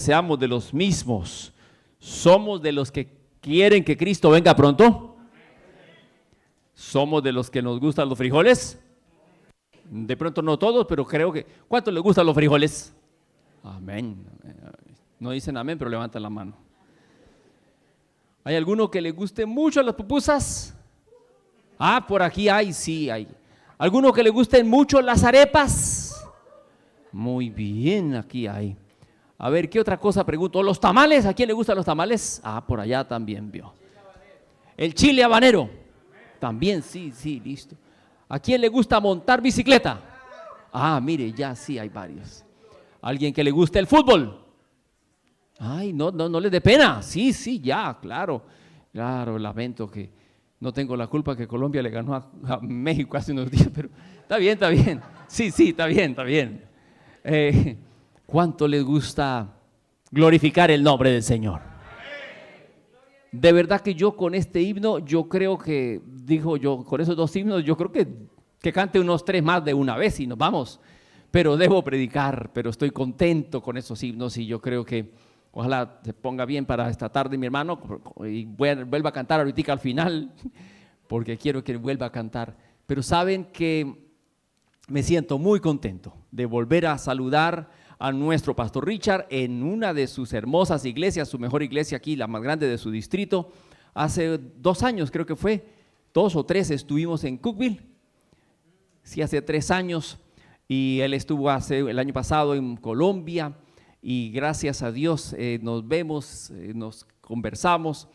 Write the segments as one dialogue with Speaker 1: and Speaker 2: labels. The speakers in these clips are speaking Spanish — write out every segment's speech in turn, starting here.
Speaker 1: seamos de los mismos. ¿Somos de los que quieren que Cristo venga pronto? ¿Somos de los que nos gustan los frijoles? De pronto no todos, pero creo que… ¿Cuántos les gustan los frijoles? Amén. No dicen amén, pero levantan la mano. ¿Hay alguno que le guste mucho las pupusas? Ah, por aquí hay, sí hay. ¿Alguno que le gusten mucho las arepas? Muy bien, aquí hay. A ver, ¿qué otra cosa pregunto? ¿Los tamales? ¿A quién le gustan los tamales? Ah, por allá también vio. El chile habanero. También, sí, listo. ¿A quién le gusta montar bicicleta? Ah, mire, ya sí hay varios. ¿Alguien que le guste el fútbol? Ay, no les dé pena. Sí, ya, claro. Claro, lamento que no tengo la culpa que Colombia le ganó a México hace unos días, pero está bien. Sí, está bien. ¿Cuánto les gusta glorificar el nombre del Señor? De verdad que yo con este himno, yo creo que, con esos dos himnos, yo creo que cante unos 3 más de una vez y nos vamos. Pero debo predicar, pero estoy contento con esos himnos y yo creo que ojalá se ponga bien para esta tarde mi hermano y vuelva a cantar ahorita al final, porque quiero que vuelva a cantar. Pero saben que me siento muy contento de volver a saludar a nuestro pastor Richard en una de sus hermosas iglesias, su mejor iglesia aquí, la más grande de su distrito. Hace 2 años creo que fue, 2 o 3 estuvimos en Cookville, sí, hace 3 años, y él estuvo el año pasado en Colombia, y gracias a Dios nos vemos, nos conversamos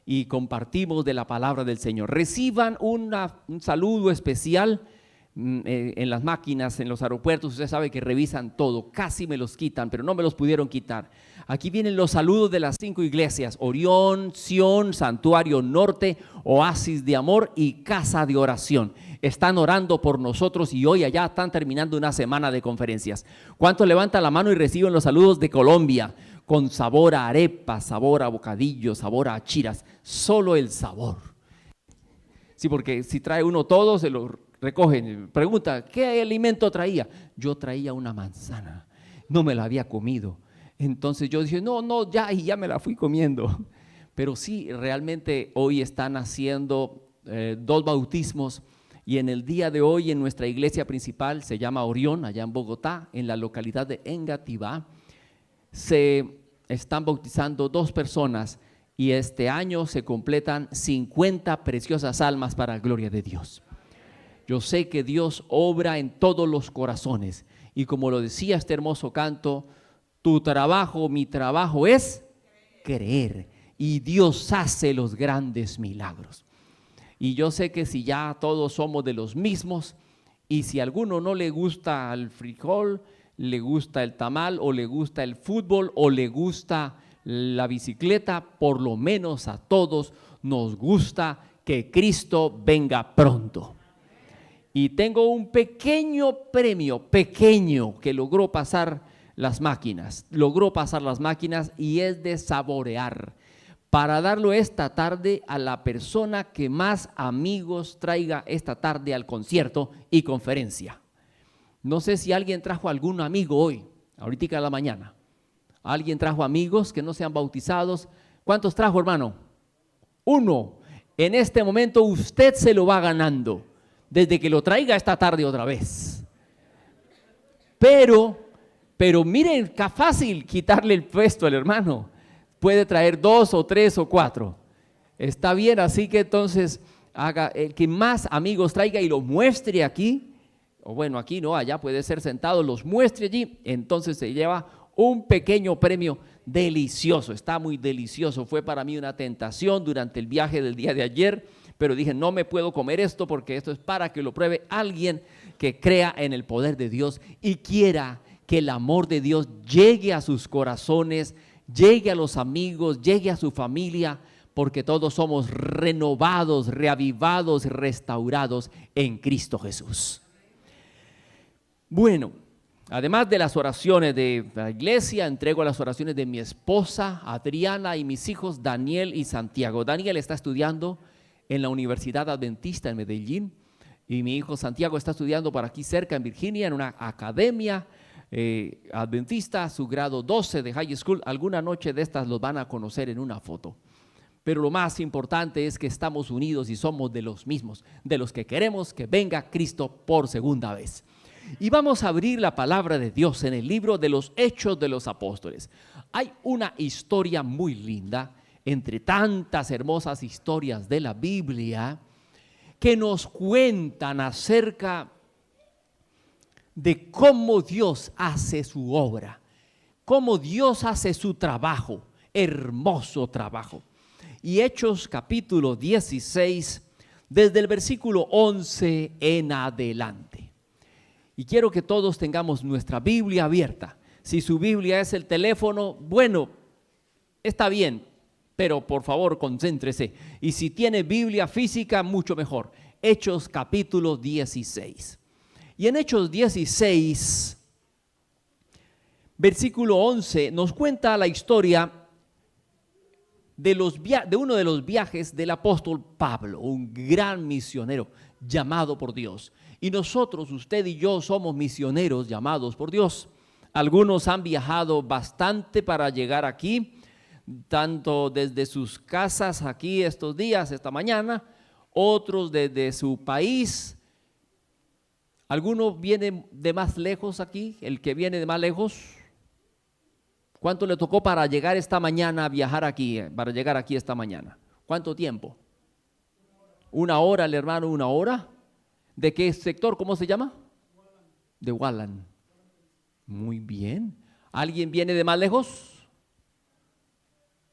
Speaker 1: y compartimos de la palabra del Señor. Reciban un saludo especial en las máquinas, en los aeropuertos. Usted sabe que revisan todo, casi me los quitan, pero no me los pudieron quitar. Aquí vienen los saludos de las 5 iglesias: Orión, Sión, Santuario Norte, Oasis de Amor y Casa de Oración. Están orando por nosotros y hoy allá están terminando una semana de conferencias. ¿Cuántos levantan la mano y reciben los saludos de Colombia? Con sabor a arepa, sabor a bocadillo, sabor a achiras, solo el sabor. Sí, porque si trae uno todo, se lo recogen. Pregunta, ¿qué alimento traía? Yo traía una manzana, no me la había comido. Entonces yo dije, no, ya me la fui comiendo. Pero sí, realmente hoy están haciendo 2 bautismos. Y en el día de hoy en nuestra iglesia principal, se llama Orión, allá en Bogotá, en la localidad de Engativá, se están bautizando 2 personas y este año se completan 50 preciosas almas para la gloria de Dios. Yo sé que Dios obra en todos los corazones y como lo decía este hermoso canto, tu trabajo, mi trabajo es creer y Dios hace los grandes milagros. Y yo sé que si ya todos somos de los mismos y si a alguno no le gusta el frijol, le gusta el tamal o le gusta el fútbol o le gusta la bicicleta, por lo menos a todos nos gusta que Cristo venga pronto. Y tengo un pequeño premio, que logró pasar las máquinas y es de saborear, para darlo esta tarde a la persona que más amigos traiga esta tarde al concierto y conferencia. No sé si alguien trajo algún amigo hoy, ahorita a la mañana. ¿Alguien trajo amigos que no sean bautizados? ¿Cuántos trajo, hermano? 1. En este momento usted se lo va ganando, desde que lo traiga esta tarde otra vez. Pero miren, qué fácil quitarle el puesto al hermano. Puede traer 2 o 3 o 4. Está bien, así que entonces haga el que más amigos traiga y los muestre aquí. O bueno, aquí no, allá puede ser sentado, los muestre allí. Entonces se lleva un pequeño premio delicioso. Está muy delicioso. Fue para mí una tentación durante el viaje del día de ayer, pero dije, no me puedo comer esto porque esto es para que lo pruebe alguien que crea en el poder de Dios y quiera que el amor de Dios llegue a sus corazones, llegue a los amigos, llegue a su familia, porque todos somos renovados, reavivados, restaurados en Cristo Jesús. Bueno, además de las oraciones de la iglesia, entrego las oraciones de mi esposa Adriana y mis hijos Daniel y Santiago. Daniel está estudiando en la Universidad Adventista en Medellín y mi hijo Santiago está estudiando por aquí cerca en Virginia en una academia adventista, su grado 12 de high school. Alguna noche de estas los van a conocer en una foto. Pero lo más importante es que estamos unidos y somos de los mismos, de los que queremos que venga Cristo por segunda vez. Y vamos a abrir la palabra de Dios en el libro de los Hechos de los Apóstoles. Hay una historia muy linda, entre tantas hermosas historias de la Biblia, que nos cuentan acerca de cómo Dios hace su obra, cómo Dios hace su trabajo, hermoso trabajo. Y Hechos capítulo 16, desde el versículo 11 en adelante. Y quiero que todos tengamos nuestra Biblia abierta. Si su Biblia es el teléfono, bueno, está bien, pero por favor concéntrese. Y si tiene Biblia física, mucho mejor. Hechos capítulo 16. Y en Hechos 16, versículo 11, nos cuenta la historia de uno de los viajes del apóstol Pablo, un gran misionero llamado por Dios. Y nosotros, usted y yo, somos misioneros llamados por Dios. Algunos han viajado bastante para llegar aquí, tanto desde sus casas aquí estos días, esta mañana, otros desde su país. ¿Alguno viene de más lejos aquí? El que viene de más lejos, ¿cuánto le tocó para llegar esta mañana, viajar aquí, para llegar aquí esta mañana? ¿Cuánto tiempo? 1 hora, el hermano, 1 hora. ¿De qué sector? ¿Cómo se llama? De Wallan. Muy bien. ¿Alguien viene de más lejos?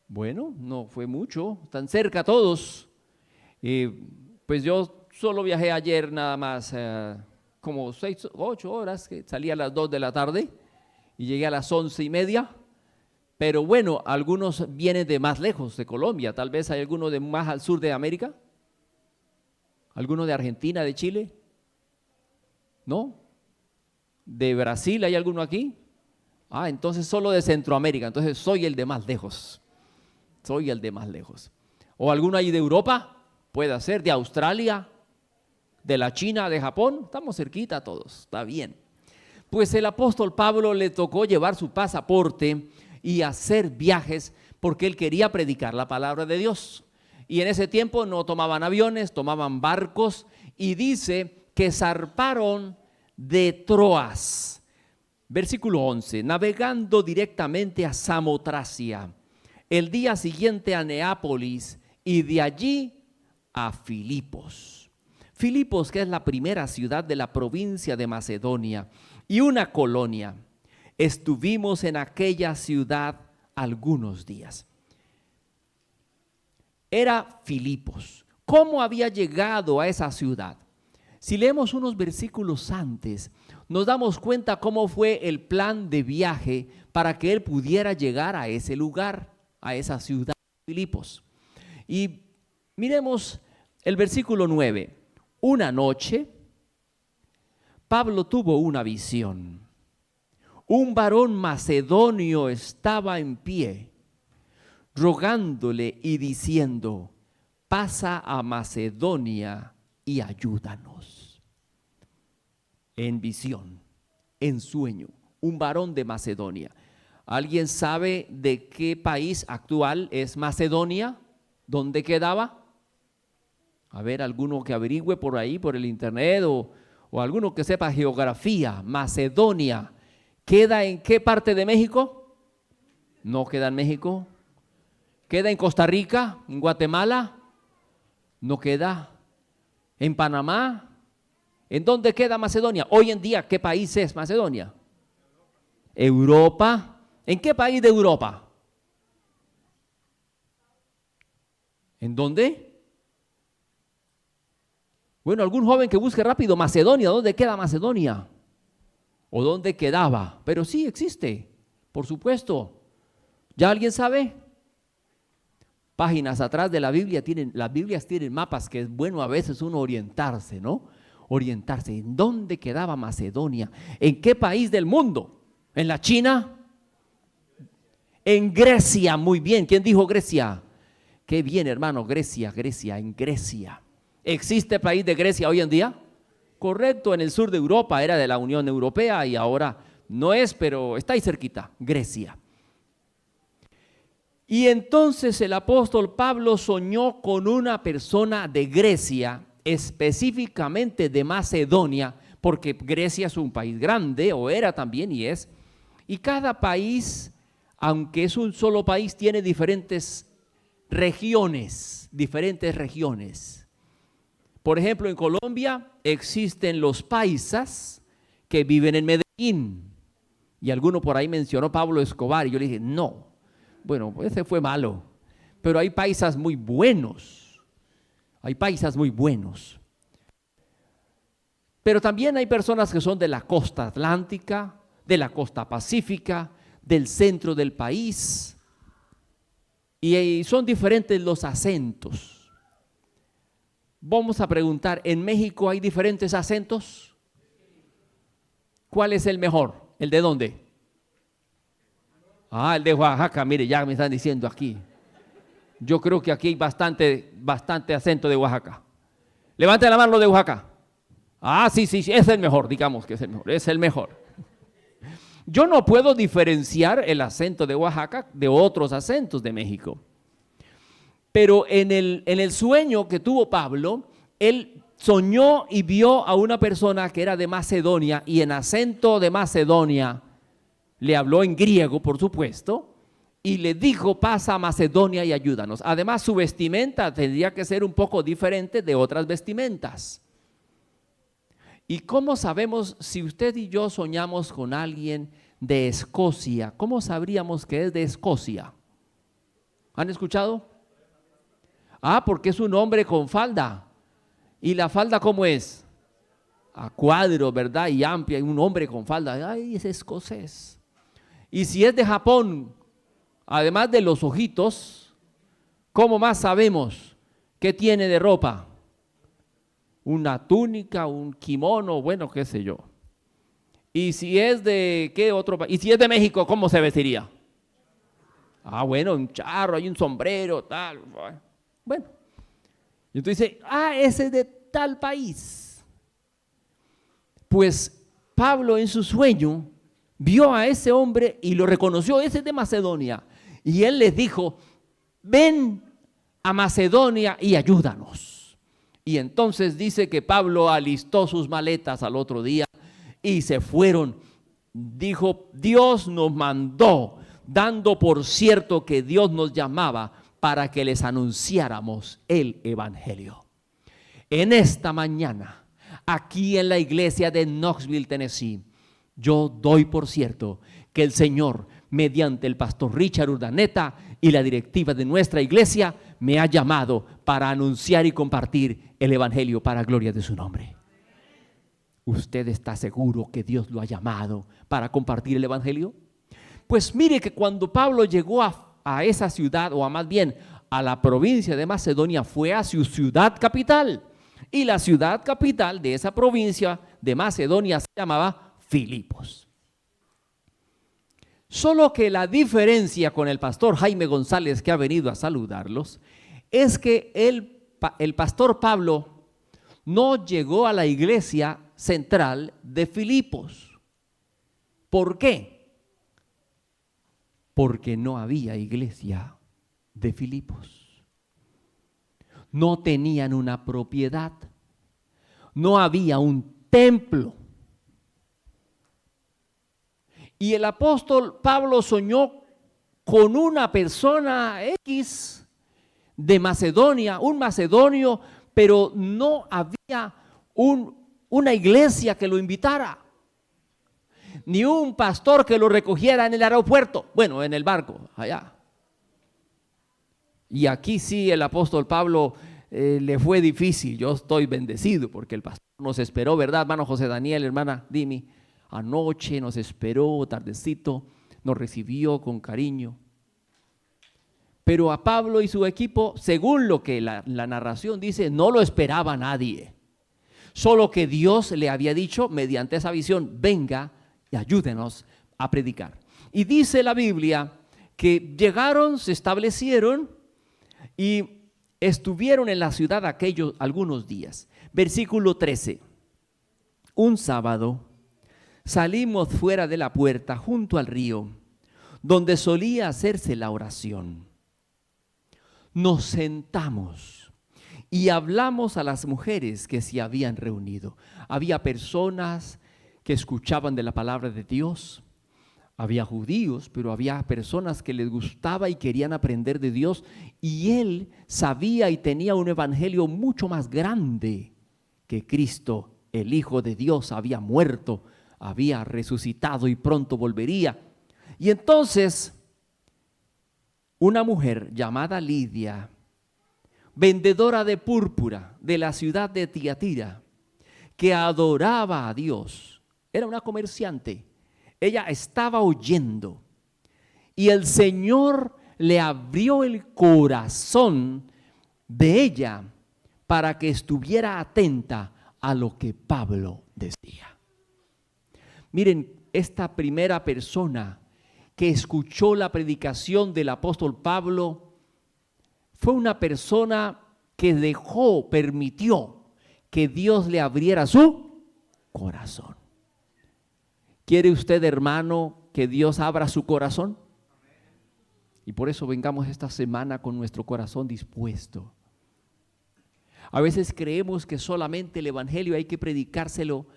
Speaker 1: Bueno, no fue mucho, están cerca todos. Pues yo solo viajé ayer nada más, como 6, 8 horas, que salí a las 2 de la tarde y llegué a las 11:30. Pero bueno, algunos vienen de más lejos, de Colombia. Tal vez hay alguno de más al sur de América. ¿Alguno de Argentina, de Chile? ¿No? ¿De Brasil hay alguno aquí? Entonces solo de Centroamérica. Entonces soy el de más lejos. Soy el de más lejos. ¿O alguno ahí de Europa? Puede ser, de Australia, de la China, de Japón. Estamos cerquita todos, está bien. Pues el apóstol Pablo le tocó llevar su pasaporte y hacer viajes porque él quería predicar la palabra de Dios. Y en ese tiempo no tomaban aviones, tomaban barcos, y dice que zarparon de Troas. Versículo 11, navegando directamente a Samotracia, el día siguiente a Neápolis y de allí a Filipos. Filipos, que es la primera ciudad de la provincia de Macedonia y una colonia. Estuvimos en aquella ciudad algunos días. Era Filipos. ¿Cómo había llegado a esa ciudad? Si leemos unos versículos antes, nos damos cuenta cómo fue el plan de viaje para que él pudiera llegar a ese lugar, a esa ciudad de Filipos. Y miremos el versículo 9. Una noche, Pablo tuvo una visión. Un varón macedonio estaba en pie, rogándole y diciendo: pasa a Macedonia y ayúdanos. En visión, en sueño, un varón de Macedonia. ¿Alguien sabe de qué país actual es Macedonia? ¿Dónde quedaba? A ver, alguno que averigüe por ahí, por el internet, o alguno que sepa geografía. Macedonia, ¿queda en qué parte de México? No queda en México. ¿Queda en Costa Rica? ¿En Guatemala? No queda. ¿En Panamá? ¿En dónde queda Macedonia? Hoy en día, ¿qué país es Macedonia? Europa. ¿En qué país de Europa? ¿En dónde? Bueno, algún joven que busque rápido Macedonia. ¿Dónde queda Macedonia? ¿O dónde quedaba? Pero sí existe, por supuesto. ¿Ya alguien sabe? Páginas atrás de la Biblia las Biblias tienen mapas, que es bueno a veces uno orientarse, ¿no? Orientarse. ¿En dónde quedaba Macedonia? ¿En qué país del mundo? ¿En la China? En Grecia, muy bien. ¿Quién dijo Grecia? Qué bien, hermano, Grecia, en Grecia. ¿Existe país de Grecia hoy en día? Correcto, en el sur de Europa, era de la Unión Europea y ahora No es, pero está ahí cerquita, Grecia. Y entonces el apóstol Pablo soñó con una persona de Grecia, específicamente de Macedonia, porque Grecia es un país grande, o era también y es, y cada país, aunque es un solo país, tiene diferentes regiones. Por ejemplo, en Colombia existen los paisas que viven en Medellín, y alguno por ahí mencionó Pablo Escobar, y yo le dije, no, bueno, ese fue malo, pero hay paisas muy buenos, pero también hay personas que son de la costa atlántica, de la costa pacífica, del centro del país, y son diferentes los acentos. Vamos a preguntar, ¿en México hay diferentes acentos? ¿Cuál es el mejor? ¿El de dónde? Ah, el de Oaxaca, mire, ya me están diciendo aquí. Yo creo que aquí hay bastante acento de Oaxaca. Levanten la mano de Oaxaca. Ah, sí, es el mejor, digamos que es el mejor. Yo no puedo diferenciar el acento de Oaxaca de otros acentos de México. Pero en el sueño que tuvo Pablo, él soñó y vio a una persona que era de Macedonia, y en acento de Macedonia le habló en griego, por supuesto, y le dijo, pasa a Macedonia y ayúdanos. Además, su vestimenta tendría que ser un poco diferente de otras vestimentas. ¿Y cómo sabemos si usted y yo soñamos con alguien de Escocia? ¿Cómo sabríamos que es de Escocia? ¿Han escuchado? Ah, porque es un hombre con falda. ¿Y la falda cómo es? A cuadro, ¿verdad? Y amplia, y un hombre con falda. Ay, es escocés. Y si es de Japón, además de los ojitos, ¿cómo más sabemos qué tiene de ropa? Una túnica, un kimono, bueno, qué sé yo. Y si es de ¿qué otro país? Y si es de México, ¿cómo se vestiría? Ah, bueno, un charro, hay un sombrero, tal. Bueno. Y entonces dice, ese es de tal país. Pues Pablo en su sueño vio a ese hombre y lo reconoció, ese es de Macedonia. Y él les dijo, ven a Macedonia y ayúdanos. Y entonces dice que Pablo alistó sus maletas al otro día y se fueron. Dijo, Dios nos mandó, dando por cierto que Dios nos llamaba para que les anunciáramos el evangelio. En esta mañana, aquí en la iglesia de Knoxville, Tennessee, yo doy por cierto que el Señor, mediante el pastor Richard Urdaneta y la directiva de nuestra iglesia, me ha llamado para anunciar y compartir el evangelio para gloria de su nombre. ¿Usted está seguro que Dios lo ha llamado para compartir el evangelio? Pues mire que cuando Pablo llegó a esa ciudad, o más bien a la provincia de Macedonia, fue a su ciudad capital. Y la ciudad capital de esa provincia de Macedonia se llamaba Filipos. Solo que la diferencia con el pastor Jaime González, que ha venido a saludarlos, es que el pastor Pablo no llegó a la iglesia central de Filipos. ¿Por qué? Porque no había iglesia de Filipos. No tenían una propiedad. No había un templo. Y el apóstol Pablo soñó con una persona X de Macedonia, un macedonio, pero no había una iglesia que lo invitara, ni un pastor que lo recogiera en el aeropuerto, bueno, en el barco, allá. Y aquí sí el apóstol Pablo le fue difícil. Yo estoy bendecido porque el pastor nos esperó, ¿verdad, hermano José Daniel, hermana Dimi? Anoche nos esperó, tardecito, nos recibió con cariño. Pero a Pablo y su equipo, según lo que la narración dice, no lo esperaba nadie. Solo que Dios le había dicho mediante esa visión, venga y ayúdenos a predicar. Y dice la Biblia que llegaron, se establecieron y estuvieron en la ciudad algunos días. Versículo 13. Un sábado, salimos fuera de la puerta junto al río, donde solía hacerse la oración. Nos sentamos y hablamos a las mujeres que se habían reunido. Había personas que escuchaban de la palabra de Dios. Había judíos, pero había personas que les gustaba y querían aprender de Dios. Y él sabía y tenía un evangelio mucho más grande, que Cristo, el Hijo de Dios, había muerto, había resucitado y pronto volvería. Y entonces, una mujer llamada Lidia, vendedora de púrpura de la ciudad de Tiatira, que adoraba a Dios, era una comerciante. Ella estaba oyendo y el Señor le abrió el corazón de ella para que estuviera atenta a lo que Pablo decía. Miren, esta primera persona que escuchó la predicación del apóstol Pablo fue una persona que permitió que Dios le abriera su corazón. ¿Quiere usted, hermano, que Dios abra su corazón? Y por eso vengamos esta semana con nuestro corazón dispuesto. A veces creemos que solamente el evangelio hay que predicárselo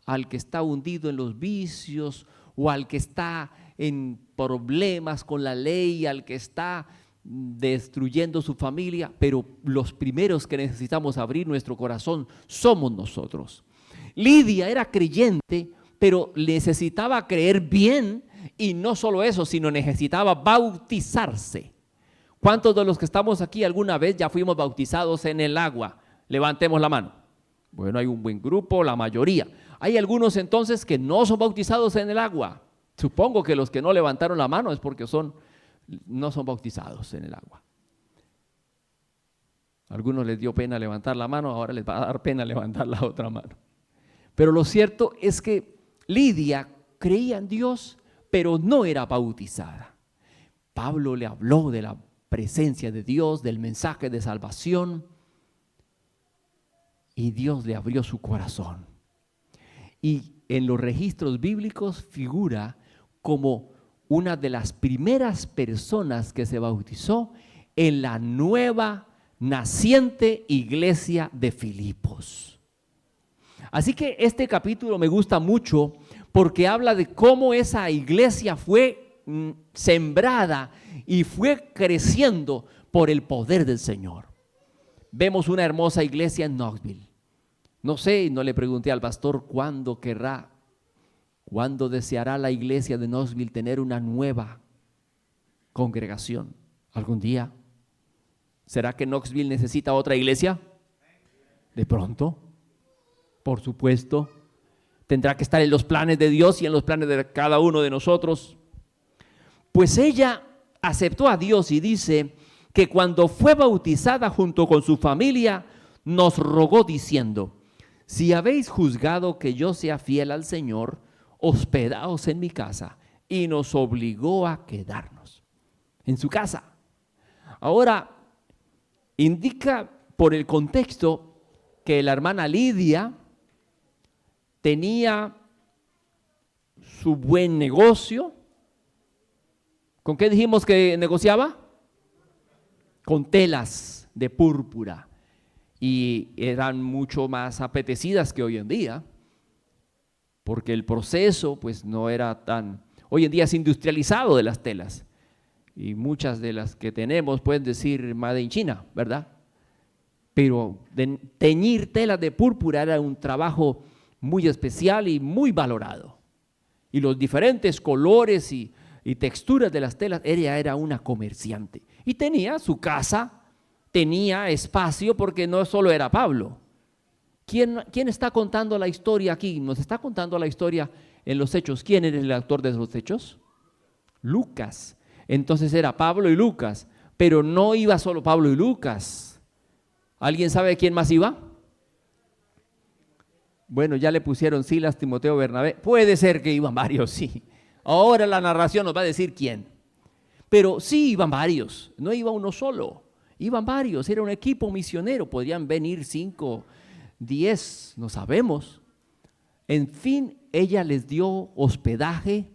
Speaker 1: al que está hundido en los vicios o al que está en problemas con la ley, al que está destruyendo su familia, pero los primeros que necesitamos abrir nuestro corazón somos nosotros. Lidia era creyente, pero necesitaba creer bien, y no solo eso, sino necesitaba bautizarse. ¿Cuántos de los que estamos aquí alguna vez ya fuimos bautizados en el agua? Levantemos la mano. Bueno, hay un buen grupo, la mayoría. Hay algunos entonces que no son bautizados en el agua. Supongo que los que no levantaron la mano es porque no son bautizados en el agua. A algunos les dio pena levantar la mano, ahora les va a dar pena levantar la otra mano. Pero lo cierto es que Lidia creía en Dios, pero no era bautizada. Pablo le habló de la presencia de Dios, del mensaje de salvación, y Dios le abrió su corazón. Y en los registros bíblicos figura como una de las primeras personas que se bautizó en la nueva naciente iglesia de Filipos. Así que este capítulo me gusta mucho porque habla de cómo esa iglesia fue sembrada y fue creciendo por el poder del Señor. Vemos una hermosa iglesia en Knoxville. No sé, no le pregunté al pastor cuándo deseará la iglesia de Knoxville tener una nueva congregación. ¿Algún día? ¿Será que Knoxville necesita otra iglesia? De pronto, por supuesto, tendrá que estar en los planes de Dios y en los planes de cada uno de nosotros. Pues ella aceptó a Dios y dice que cuando fue bautizada junto con su familia, nos rogó diciendo: si habéis juzgado que yo sea fiel al Señor, hospedaos en mi casa. Y nos obligó a quedarnos en su casa. Ahora, indica por el contexto que la hermana Lidia tenía su buen negocio. ¿Con qué dijimos que negociaba? Con telas de púrpura. Y eran mucho más apetecidas que hoy en día, porque el proceso pues no era tan... Hoy en día es industrializado de las telas, y muchas de las que tenemos pueden decir Made in China, ¿verdad? Pero teñir telas de púrpura era un trabajo muy especial y muy valorado. Y los diferentes colores y texturas de las telas, ella era una comerciante. Y tenía su casa, tenía espacio, porque no solo era Pablo. ¿Quién está contando la historia aquí? Nos está contando la historia en los Hechos. ¿Quién era el autor de los Hechos? Lucas. Entonces era Pablo y Lucas, pero no iba solo Pablo y Lucas. ¿Alguien sabe quién más iba? Bueno, ya le pusieron Silas, Timoteo, Bernabé. Puede ser que iban varios, sí. Ahora la narración nos va a decir quién. Pero sí iban varios, no iba uno solo. Iban varios, era un equipo misionero. Podrían venir 5, 10, no sabemos. En fin, ella les dio hospedaje,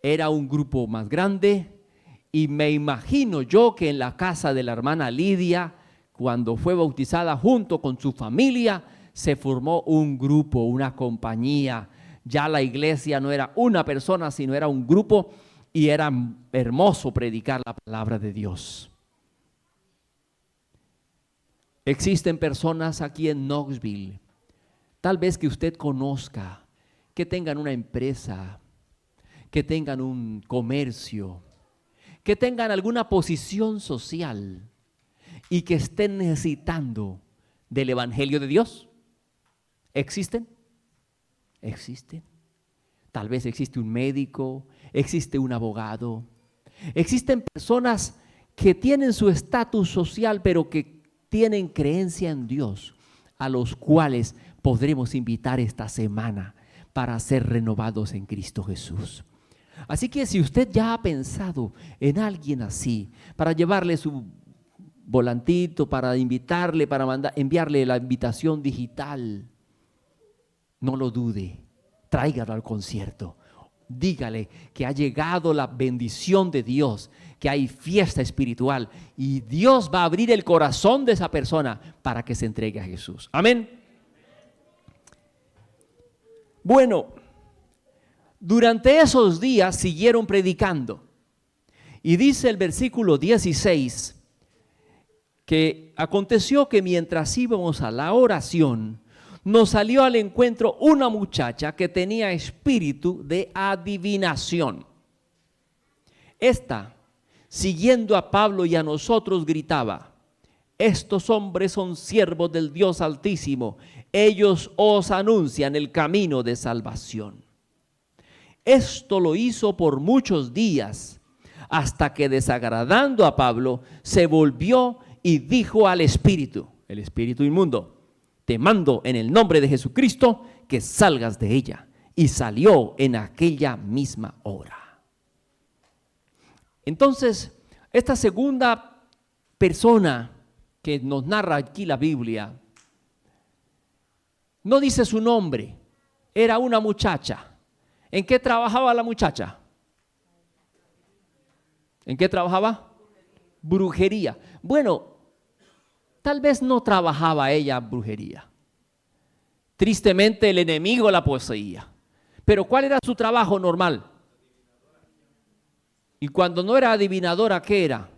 Speaker 1: era un grupo más grande, y me imagino yo que en la casa de la hermana Lidia, cuando fue bautizada junto con su familia, se formó un grupo, una compañía. Ya la iglesia no era una persona, sino era un grupo, y era hermoso predicar la palabra de Dios. Existen personas aquí en Knoxville, tal vez que usted conozca, que tengan una empresa, que tengan un comercio, que tengan alguna posición social y que estén necesitando del evangelio de Dios. ¿Existen? Existen. Tal vez existe un médico, existe un abogado, existen personas que tienen su estatus social, pero que tienen creencia en Dios, a los cuales podremos invitar esta semana para ser renovados en Cristo Jesús. Así que si usted ya ha pensado en alguien así, para llevarle su volantito, para invitarle, para enviarle la invitación digital, no lo dude, tráigalo al concierto. Dígale que ha llegado la bendición de Dios, que hay fiesta espiritual y Dios va a abrir el corazón de esa persona para que se entregue a Jesús. Amén. Bueno, durante esos días siguieron predicando. Y dice el versículo 16 que aconteció que mientras íbamos a la oración, nos salió al encuentro una muchacha que tenía espíritu de adivinación. Esta, siguiendo a Pablo y a nosotros, gritaba: estos hombres son siervos del Dios Altísimo, ellos os anuncian el camino de salvación. Esto lo hizo por muchos días, hasta que, desagradando a Pablo, se volvió y dijo al espíritu, el espíritu inmundo: te mando en el nombre de Jesucristo que salgas de ella. Y salió en aquella misma hora. Entonces, esta segunda persona que nos narra aquí la Biblia, no dice su nombre, era una muchacha. ¿En qué trabajaba la muchacha? ¿En qué trabajaba? Brujería. Bueno, tal vez no trabajaba ella brujería. Tristemente el enemigo la poseía. Pero ¿cuál era su trabajo normal? Y cuando no era adivinadora, ¿qué era?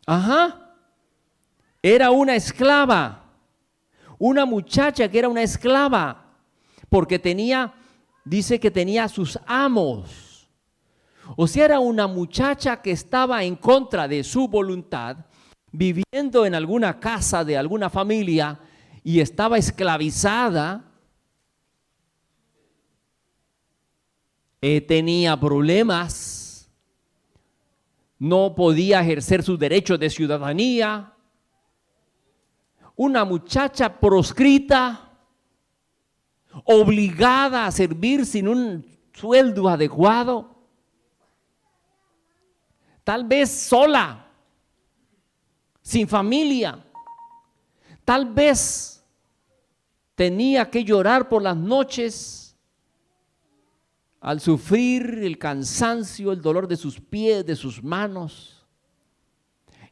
Speaker 1: Ajá. Era una esclava. Una muchacha que era una esclava. Porque dice que tenía sus amos. O sea, era una muchacha que estaba en contra de su voluntad, viviendo en alguna casa de alguna familia y estaba esclavizada. Tenía problemas, no podía ejercer sus derechos de ciudadanía. Una muchacha proscrita, obligada a servir sin un sueldo adecuado. Tal vez sola, sin familia. Tal vez tenía que llorar por las noches al sufrir el cansancio, el dolor de sus pies, de sus manos.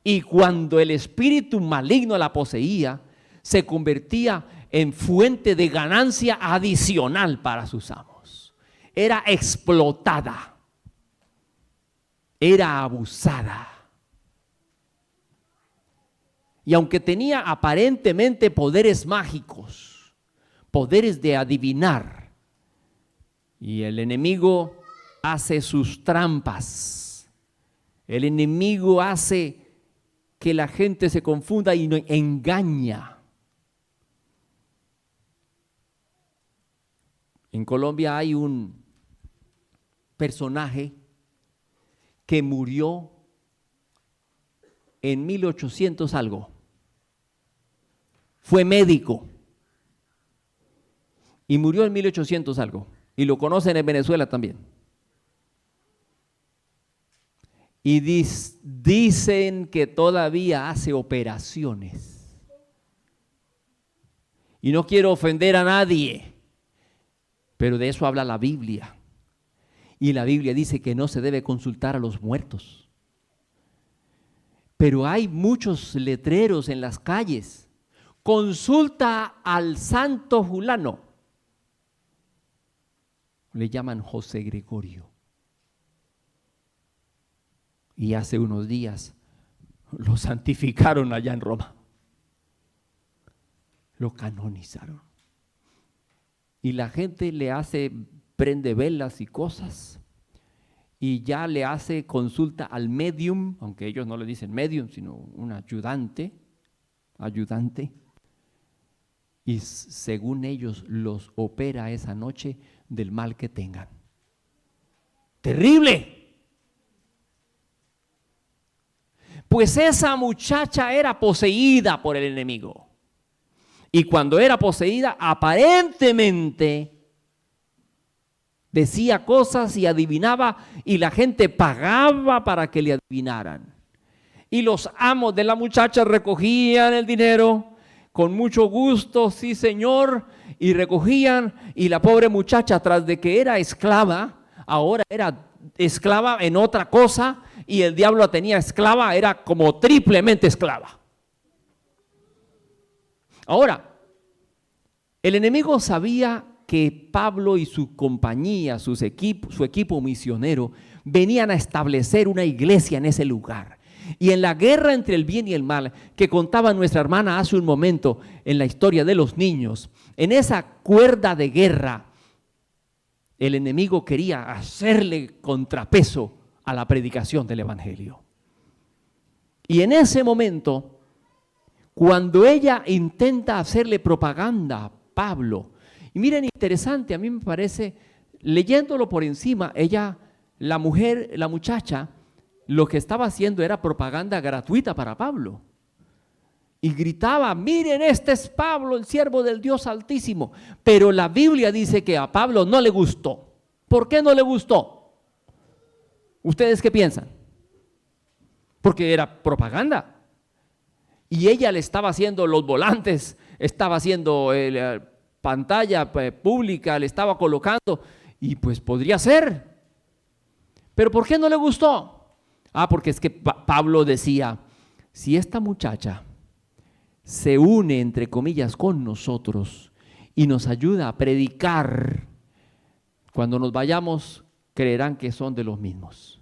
Speaker 1: Y cuando el espíritu maligno la poseía, se convertía en fuente de ganancia adicional para sus amos. Era explotada. Era abusada. Y aunque tenía aparentemente poderes mágicos, poderes de adivinar, y el enemigo hace sus trampas, el enemigo hace que la gente se confunda y engaña. En Colombia hay un personaje que murió en 1800 algo. Fue médico y murió en 1800 algo. Y lo conocen en Venezuela también. Y dicen que todavía hace operaciones. Y no quiero ofender a nadie, pero de eso habla la Biblia. Y la Biblia dice que no se debe consultar a los muertos. Pero hay muchos letreros en las calles. Consulta al santo fulano. Le llaman José Gregorio. Y hace unos días lo santificaron allá en Roma. Lo canonizaron. Y la gente le prende velas y cosas. Y ya le hace consulta al medium, aunque ellos no le dicen medium, sino un ayudante. Y según ellos los opera esa noche del mal que tengan. ¡Terrible! Pues esa muchacha era poseída por el enemigo. Y cuando era poseída, aparentemente decía cosas y adivinaba, y la gente pagaba para que le adivinaran. Y los amos de la muchacha recogían el dinero con mucho gusto, sí señor, y recogían, y la pobre muchacha, tras de que era esclava, ahora era esclava en otra cosa, y el diablo la tenía esclava, era como triplemente esclava. Ahora, el enemigo sabía que Pablo y su compañía, su equipo misionero, venían a establecer una iglesia en ese lugar. Y en la guerra entre el bien y el mal, que contaba nuestra hermana hace un momento en la historia de los niños, en esa cuerda de guerra, el enemigo quería hacerle contrapeso a la predicación del evangelio. Y en ese momento, cuando ella intenta hacerle propaganda a Pablo, y miren, interesante, a mí me parece, leyéndolo por encima, la muchacha, lo que estaba haciendo era propaganda gratuita para Pablo. Y gritaba, miren, este es Pablo, el siervo del Dios Altísimo. Pero la Biblia dice que a Pablo no le gustó. ¿Por qué no le gustó? ¿Ustedes qué piensan? Porque era propaganda. Y ella le estaba haciendo los volantes, estaba haciendo pantalla pública, le estaba colocando, y pues podría ser. ¿Pero por qué no le gustó? Porque es que Pablo decía, si esta muchacha se une, entre comillas, con nosotros y nos ayuda a predicar, cuando nos vayamos creerán que son de los mismos.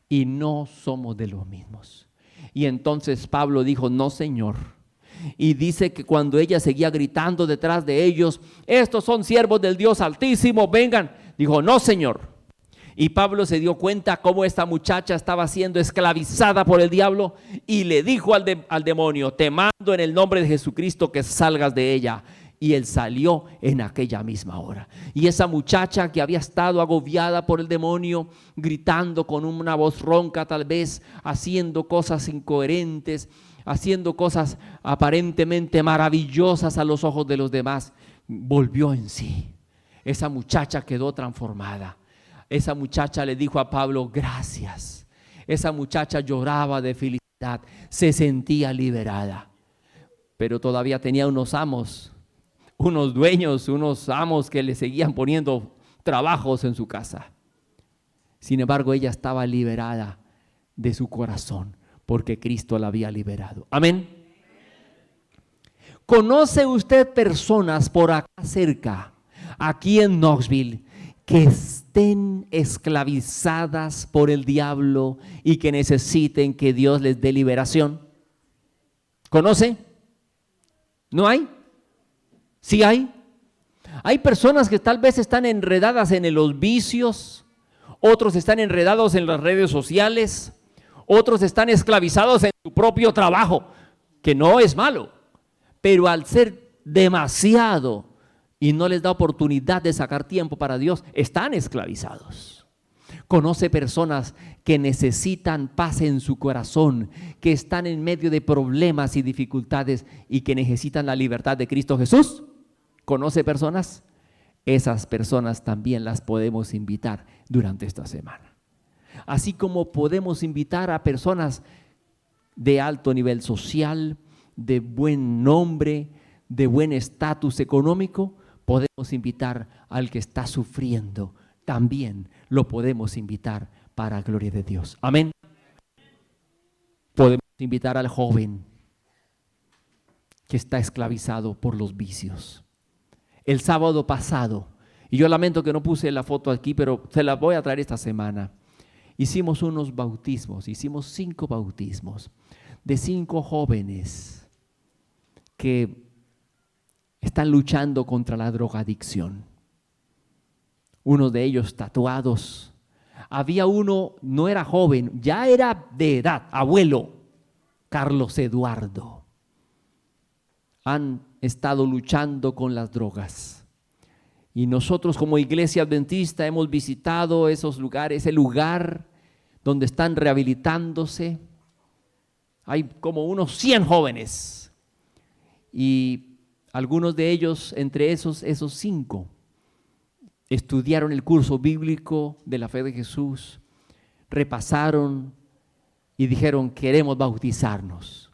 Speaker 1: Y no somos de los mismos. Y entonces Pablo dijo, no señor. Y dice que cuando ella seguía gritando detrás de ellos, estos son siervos del Dios Altísimo, vengan. Dijo, no señor. Y Pablo se dio cuenta cómo esta muchacha estaba siendo esclavizada por el diablo y le dijo al demonio, te mando en el nombre de Jesucristo que salgas de ella. Y él salió en aquella misma hora. Y esa muchacha que había estado agobiada por el demonio, gritando con una voz ronca tal vez, haciendo cosas incoherentes, haciendo cosas aparentemente maravillosas a los ojos de los demás, volvió en sí. Esa muchacha quedó transformada. Esa muchacha le dijo a Pablo, gracias. Esa muchacha lloraba de felicidad, se sentía liberada. Pero todavía tenía unos amos, unos dueños, unos amos que le seguían poniendo trabajos en su casa. Sin embargo, ella estaba liberada de su corazón porque Cristo la había liberado. Amén. ¿Conoce usted personas por acá cerca, aquí en Knoxville, que estén esclavizadas por el diablo y que necesiten que Dios les dé liberación? ¿Conoce? ¿No hay? ¿Sí hay? Hay personas que tal vez están enredadas en los vicios, otros están enredados en las redes sociales, otros están esclavizados en su propio trabajo, que no es malo, pero al ser demasiado y no les da oportunidad de sacar tiempo para Dios, están esclavizados. Conoce personas que necesitan paz en su corazón, que están en medio de problemas y dificultades y que necesitan la libertad de Cristo Jesús. ¿Conoce personas? Esas personas también las podemos invitar durante esta semana. Así como podemos invitar a personas de alto nivel social, de buen nombre, de buen estatus económico, podemos invitar al que está sufriendo. También lo podemos invitar para la gloria de Dios. Amén. Podemos invitar al joven que está esclavizado por los vicios. El sábado pasado, y yo lamento que no puse la foto aquí, pero se la voy a traer esta semana. Hicimos unos bautismos, hicimos 5 bautismos de 5 jóvenes que están luchando contra la drogadicción. Uno de ellos tatuados. Había uno, no era joven, ya era de edad, abuelo, Carlos Eduardo. Han estado luchando con las drogas. Y nosotros como Iglesia Adventista hemos visitado esos lugares, ese lugar donde están rehabilitándose. Hay como unos 100 jóvenes. Y algunos de ellos, entre esos 5, estudiaron el curso bíblico de la fe de Jesús, repasaron y dijeron, queremos bautizarnos.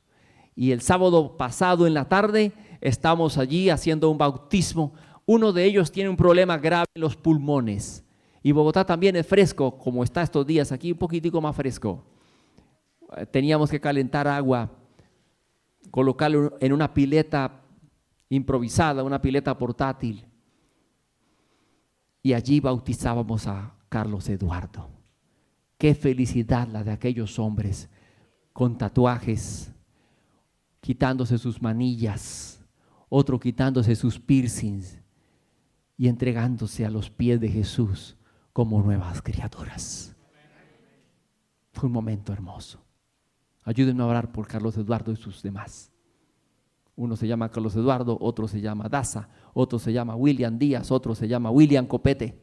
Speaker 1: Y el sábado pasado en la tarde estamos allí haciendo un bautismo. Uno de ellos tiene un problema grave en los pulmones. Y Bogotá también es fresco, como está estos días, aquí un poquitico más fresco. Teníamos que calentar agua, colocarlo en una pileta improvisada, una pileta portátil. Y allí bautizábamos a Carlos Eduardo. Qué felicidad la de aquellos hombres con tatuajes, quitándose sus manillas, otro quitándose sus piercings y entregándose a los pies de Jesús como nuevas criaturas. Fue un momento hermoso. Ayúdenme a orar por Carlos Eduardo y sus demás. Uno se llama Carlos Eduardo, otro se llama Daza, otro se llama William Díaz, otro se llama William Copete.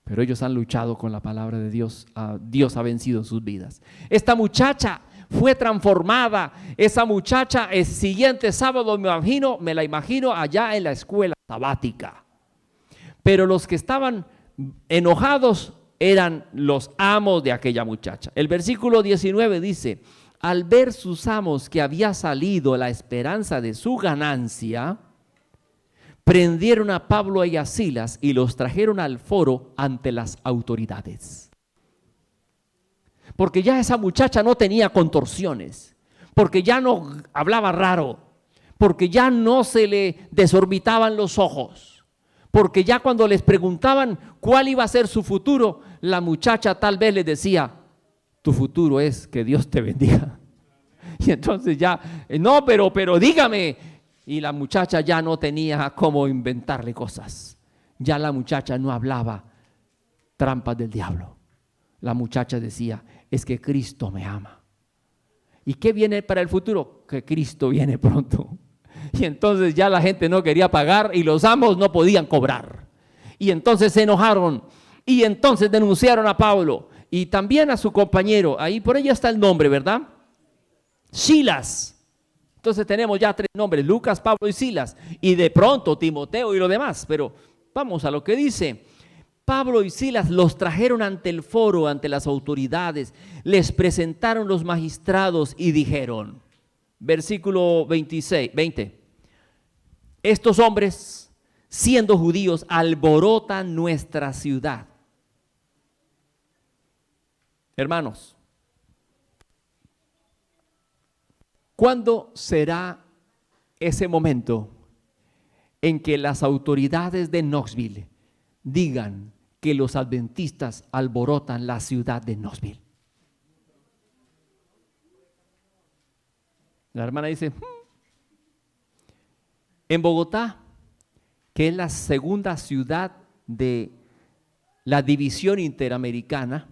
Speaker 1: Pero ellos han luchado con la palabra de Dios. Dios ha vencido en sus vidas. Esta muchacha fue transformada. Esa muchacha el siguiente sábado me la imagino allá en la escuela sabática. Pero los que estaban enojados eran los amos de aquella muchacha. El versículo 19 dice: al ver sus amos que había salido la esperanza de su ganancia, prendieron a Pablo y a Silas y los trajeron al foro ante las autoridades. Porque ya esa muchacha no tenía contorsiones, porque ya no hablaba raro, porque ya no se le desorbitaban los ojos, porque ya cuando les preguntaban cuál iba a ser su futuro, la muchacha tal vez les decía: tu futuro es que Dios te bendiga. Y entonces ya, no, pero dígame. Y la muchacha ya no tenía cómo inventarle cosas. Ya la muchacha no hablaba trampas del diablo. La muchacha decía: es que Cristo me ama. ¿Y qué viene para el futuro? Que Cristo viene pronto. Y entonces ya la gente no quería pagar y los amos no podían cobrar. Y entonces se enojaron y entonces denunciaron a Pablo y también a su compañero. Ahí por ahí está el nombre, ¿verdad? Silas. Entonces tenemos ya 3 nombres: Lucas, Pablo y Silas. Y de pronto Timoteo y lo demás. Pero vamos a lo que dice. Pablo y Silas los trajeron ante el foro, ante las autoridades. Les presentaron los magistrados y dijeron, versículo 20: estos hombres, siendo judíos, alborotan nuestra ciudad. Hermanos, ¿cuándo será ese momento en que las autoridades de Knoxville digan que los adventistas alborotan la ciudad de Knoxville? La hermana dice, en Bogotá, que es la segunda ciudad de la división interamericana,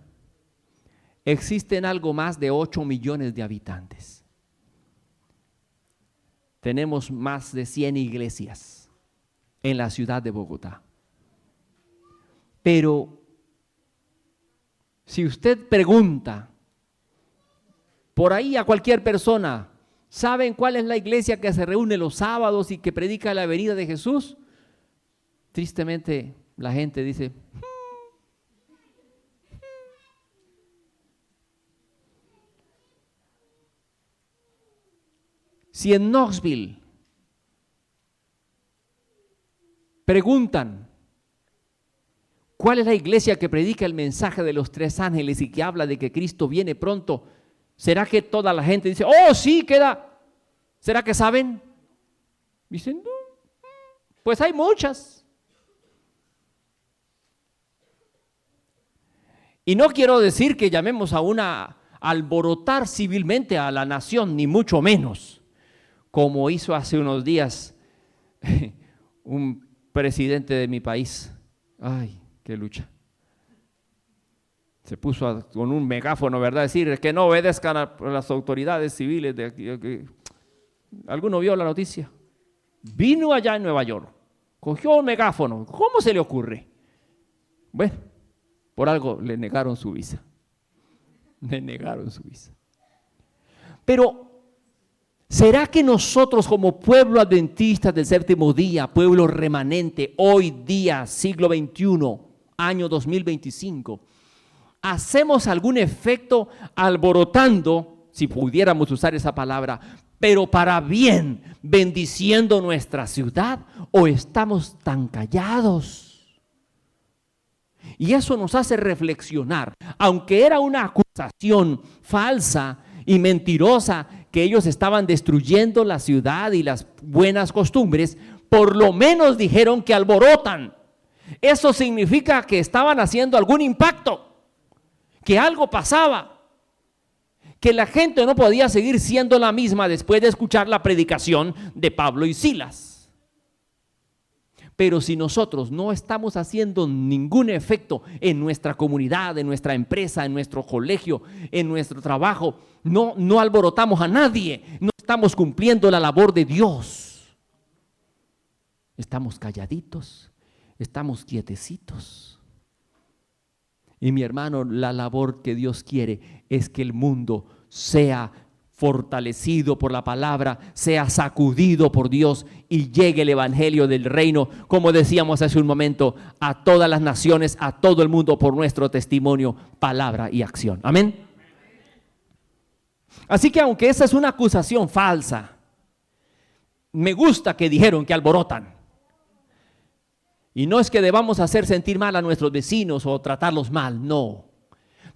Speaker 1: existen algo más de 8 millones de habitantes. Tenemos más de 100 iglesias en la ciudad de Bogotá. Pero si usted pregunta por ahí a cualquier persona, ¿saben cuál es la iglesia que se reúne los sábados y que predica la venida de Jesús? Tristemente la gente dice, Si en Knoxville preguntan, ¿cuál es la iglesia que predica el mensaje de los 3 ángeles y que habla de que Cristo viene pronto? ¿Será que toda la gente dice, oh sí, queda? ¿Será que saben? Dicen, no, pues hay muchas. Y no quiero decir que llamemos a alborotar civilmente a la nación, ni mucho menos, como hizo hace unos días un presidente de mi país. Ay, qué lucha. Se puso con un megáfono, ¿verdad? Decir que no obedezcan a las autoridades civiles de aquí. ¿Alguno vio la noticia? Vino allá en Nueva York, cogió un megáfono. ¿Cómo se le ocurre? Bueno, por algo le negaron su visa. Le negaron su visa. Pero, ¿será que nosotros como pueblo adventista del séptimo día, pueblo remanente, hoy día, siglo XXI, año 2025, hacemos algún efecto alborotando, si pudiéramos usar esa palabra, pero para bien, bendiciendo nuestra ciudad, o estamos tan callados? Y eso nos hace reflexionar, aunque era una acusación falsa y mentirosa, que ellos estaban destruyendo la ciudad y las buenas costumbres, por lo menos dijeron que alborotan. Eso significa que estaban haciendo algún impacto, que algo pasaba, que la gente no podía seguir siendo la misma después de escuchar la predicación de Pablo y Silas. Pero si nosotros no estamos haciendo ningún efecto en nuestra comunidad, en nuestra empresa, en nuestro colegio, en nuestro trabajo, no alborotamos a nadie, no estamos cumpliendo la labor de Dios. Estamos calladitos, estamos quietecitos. Y mi hermano, la labor que Dios quiere es que el mundo sea fortalecido por la palabra, sea sacudido por Dios y llegue el evangelio del reino, como decíamos hace un momento, a todas las naciones, a todo el mundo por nuestro testimonio, palabra y acción. Amén. Así que aunque esa es una acusación falsa, me gusta que dijeron que alborotan. Y no es que debamos hacer sentir mal a nuestros vecinos o tratarlos mal, no.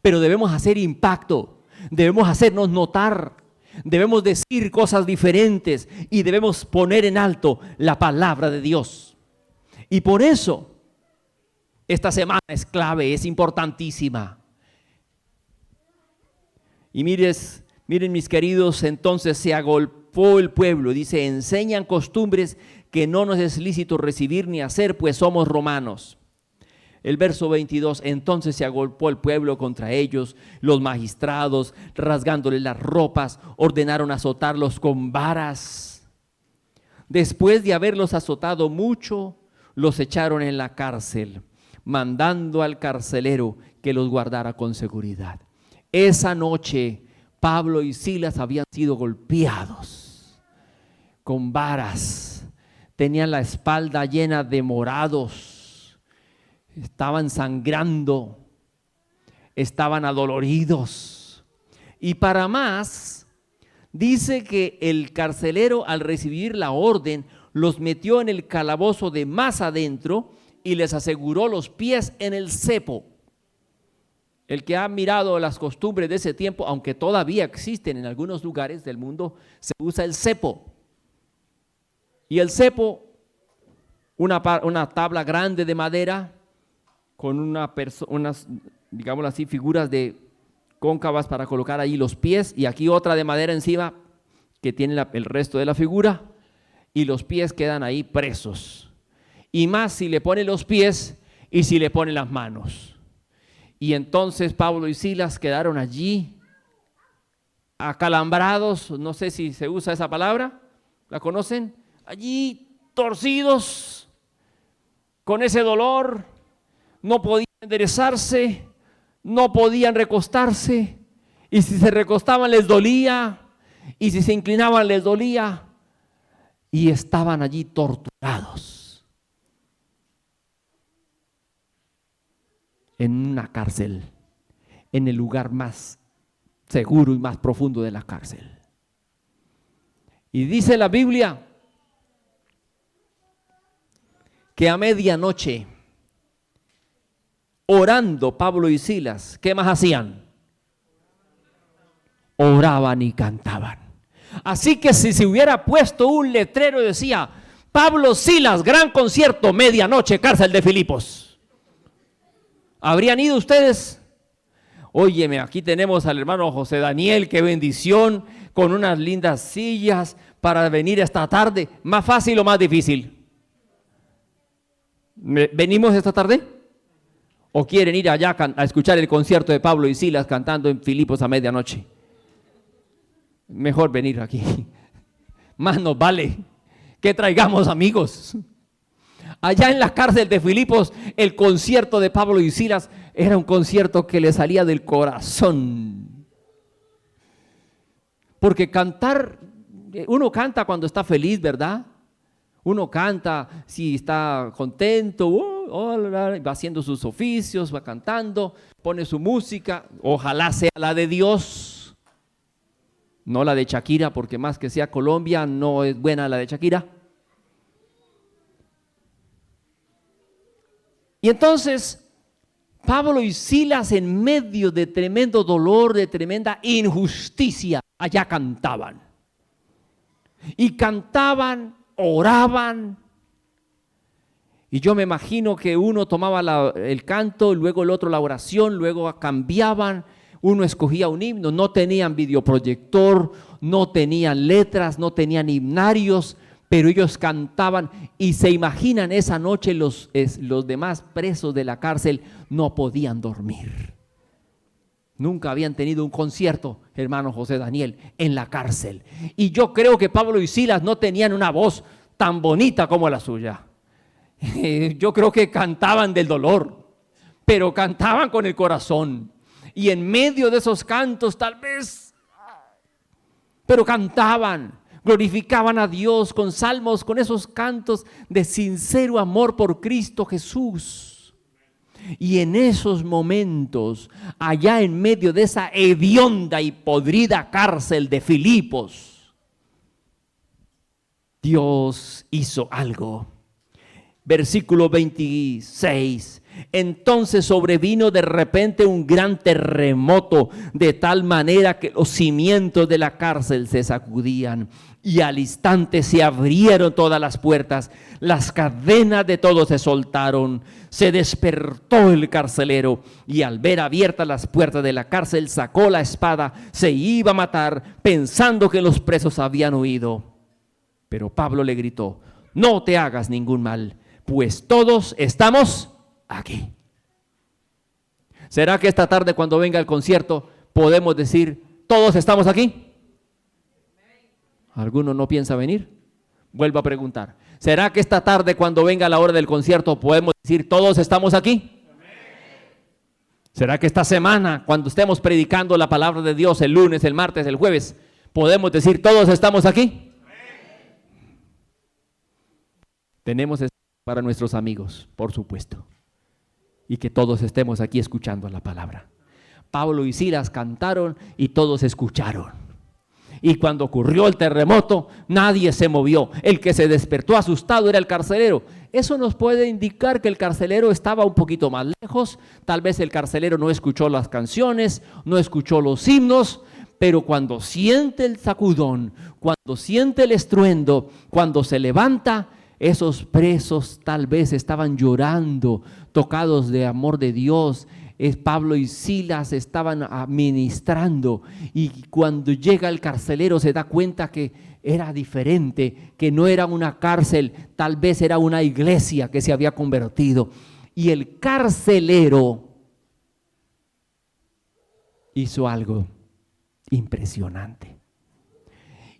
Speaker 1: Pero debemos hacer impacto, debemos hacernos notar, debemos decir cosas diferentes y debemos poner en alto la palabra de Dios. Y por eso, esta semana es clave, es importantísima. Y miren mis queridos, entonces se agolpó el pueblo, dice, enseñan costumbres que no nos es lícito recibir ni hacer, pues somos romanos. El verso 22, entonces se agolpó el pueblo contra ellos, los magistrados, rasgándoles las ropas, ordenaron azotarlos con varas. Después de haberlos azotado mucho, los echaron en la cárcel, mandando al carcelero que los guardara con seguridad. Esa noche, Pablo y Silas habían sido golpeados con varas. Tenían la espalda llena de morados, estaban sangrando, estaban adoloridos. Y para más, dice que el carcelero, al recibir la orden, los metió en el calabozo de más adentro y les aseguró los pies en el cepo. El que ha mirado las costumbres de ese tiempo, aunque todavía existen en algunos lugares del mundo, se usa el cepo. Y el cepo, una tabla grande de madera con unas, digamos así, figuras de cóncavas para colocar ahí los pies, y aquí otra de madera encima que tiene el resto de la figura, y los pies quedan ahí presos. Y más si le pone los pies y si le pone las manos. Y entonces Pablo y Silas quedaron allí acalambrados, no sé si se usa esa palabra, ¿la conocen? Allí torcidos, con ese dolor, no podían enderezarse, no podían recostarse, y si se recostaban les dolía, y si se inclinaban les dolía, y estaban allí torturados en una cárcel, en el lugar más seguro y más profundo de la cárcel. Y dice la Biblia que a medianoche, orando Pablo y Silas, ¿qué más hacían? Oraban y cantaban. Así que si se hubiera puesto un letrero y decía, Pablo, Silas, gran concierto, medianoche, cárcel de Filipos, ¿habrían ido ustedes? Óyeme, aquí tenemos al hermano José Daniel, qué bendición, con unas lindas sillas para venir esta tarde. ¿Más fácil o más difícil? ¿Venimos esta tarde? ¿O quieren ir allá a escuchar el concierto de Pablo y Silas cantando en Filipos a medianoche? Mejor venir aquí. Más nos vale que traigamos amigos. Allá en la cárcel de Filipos, el concierto de Pablo y Silas era un concierto que le salía del corazón. Porque cantar, uno canta cuando está feliz, ¿verdad? Uno canta si está contento, va haciendo sus oficios, va cantando, pone su música, ojalá sea la de Dios, no la de Shakira, porque más que sea Colombia, no es buena la de Shakira. Y entonces, Pablo y Silas, en medio de tremendo dolor, de tremenda injusticia, allá cantaban. Y cantaban, oraban. Y yo me imagino que uno tomaba el canto, luego el otro la oración, luego cambiaban. Uno escogía un himno, no tenían videoproyector, no tenían letras, no tenían himnarios, pero ellos cantaban y se imaginan esa noche los demás presos de la cárcel no podían dormir. Nunca habían tenido un concierto, hermano José Daniel, en la cárcel. Y yo creo que Pablo y Silas no tenían una voz tan bonita como la suya. Yo creo que cantaban del dolor, pero cantaban con el corazón. Y en medio de esos cantos tal vez, pero cantaban, glorificaban a Dios con salmos, con esos cantos de sincero amor por Cristo Jesús. Y en esos momentos, allá en medio de esa hedionda y podrida cárcel de Filipos, Dios hizo algo. Versículo 26. Entonces sobrevino de repente un gran terremoto, de tal manera que los cimientos de la cárcel se sacudían, y al instante se abrieron todas las puertas, las cadenas de todos se soltaron, se despertó el carcelero, y al ver abiertas las puertas de la cárcel sacó la espada, se iba a matar, pensando que los presos habían huido. Pero Pablo le gritó: no te hagas ningún mal, pues todos estamos aquí. ¿Será que esta tarde, cuando venga el concierto, podemos decir todos estamos aquí? ¿Alguno no piensa venir? Vuelvo a preguntar. ¿Será que esta tarde, cuando venga la hora del concierto, podemos decir todos estamos aquí? ¿Será que esta semana, cuando estemos predicando la palabra de Dios, el lunes, el martes, el jueves, podemos decir todos estamos aquí? Tenemos para nuestros amigos, por supuesto, y que todos estemos aquí escuchando la palabra. Pablo y Silas cantaron y todos escucharon. Y cuando ocurrió el terremoto, nadie se movió. El que se despertó asustado era el carcelero. Eso nos puede indicar que el carcelero estaba un poquito más lejos. Tal vez el carcelero no escuchó las canciones, no escuchó los himnos, pero cuando siente el sacudón, cuando siente el estruendo, cuando se levanta, esos presos tal vez estaban llorando, tocados de amor de Dios. Pablo y Silas estaban ministrando, y cuando llega el carcelero se da cuenta que era diferente, que no era una cárcel, tal vez era una iglesia que se había convertido. Y el carcelero hizo algo impresionante.